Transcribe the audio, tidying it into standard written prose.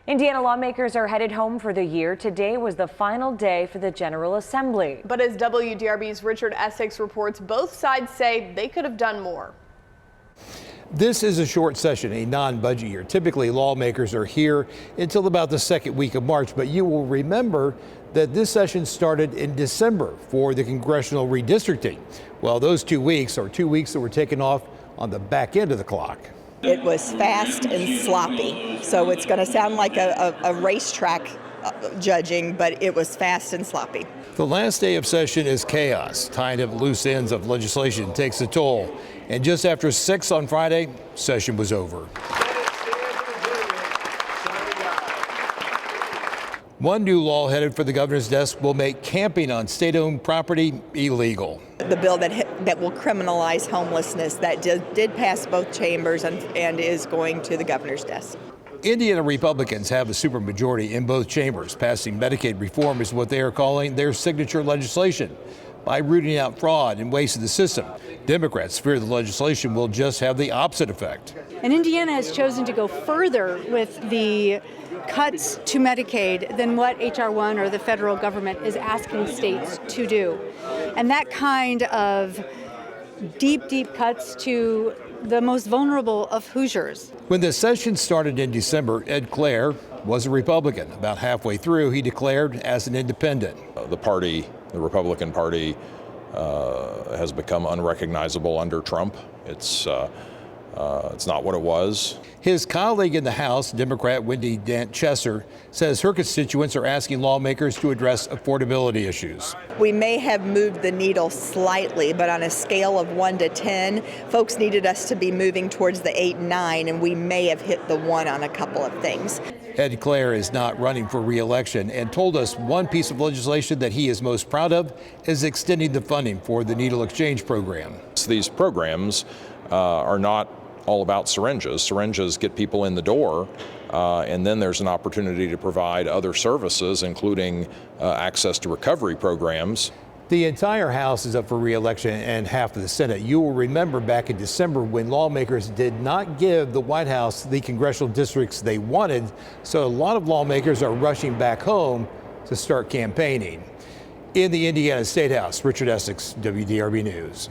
Indiana lawmakers are headed home for the year. Today was the final day for the General Assembly. But as WDRB's Richard Essex reports, both sides say they could have done more. This is a short session, a non-budget year. Typically, lawmakers are here until about the second week of March, but you will remember that this session started in December for the congressional redistricting. Well, those 2 weeks are 2 weeks that were taken off on the back end of the clock. It was fast and sloppy, so it's going to sound like a racetrack judging, but it was fast and sloppy. The last day of session is chaos. Tying up loose ends of legislation takes a toll. And just after 6 on Friday, session was over. One new law headed for the governor's desk will make camping on state-owned property illegal. The bill that will criminalize homelessness that did pass both chambers and is going to the governor's desk. Indiana Republicans have a supermajority in both chambers. Passing Medicaid reform is what they are calling their signature legislation. By rooting out fraud and waste of the system, Democrats fear the legislation will just have the opposite effect. And Indiana has chosen to go further with the cuts to Medicaid than what H.R. 1 or the federal government is asking states to do. And that kind of deep, deep cuts to the most vulnerable of Hoosiers. When the session started in December, Ed Clare was a Republican. About halfway through, he declared as an independent. The Republican Party has become unrecognizable under Trump. It's not what it was. His colleague in the House, Democrat Wendy Dant Chesser, says her constituents are asking lawmakers to address affordability issues. We may have moved the needle slightly, but on a scale of 1 to 10, folks needed us to be moving towards the 8 and 9, and we may have hit the 1 on a couple of things. Ed Clare is not running for re-election and told us one piece of legislation that he is most proud of is extending the funding for the needle exchange program. These programs are not all about syringes. Syringes get people in the door, and then there's an opportunity to provide other services, including access to recovery programs. The entire House is up for re-election and half of the Senate. You will remember back in December when lawmakers did not give the White House the congressional districts they wanted, so a lot of lawmakers are rushing back home to start campaigning. In the Indiana State House, Richard Essex, WDRB News.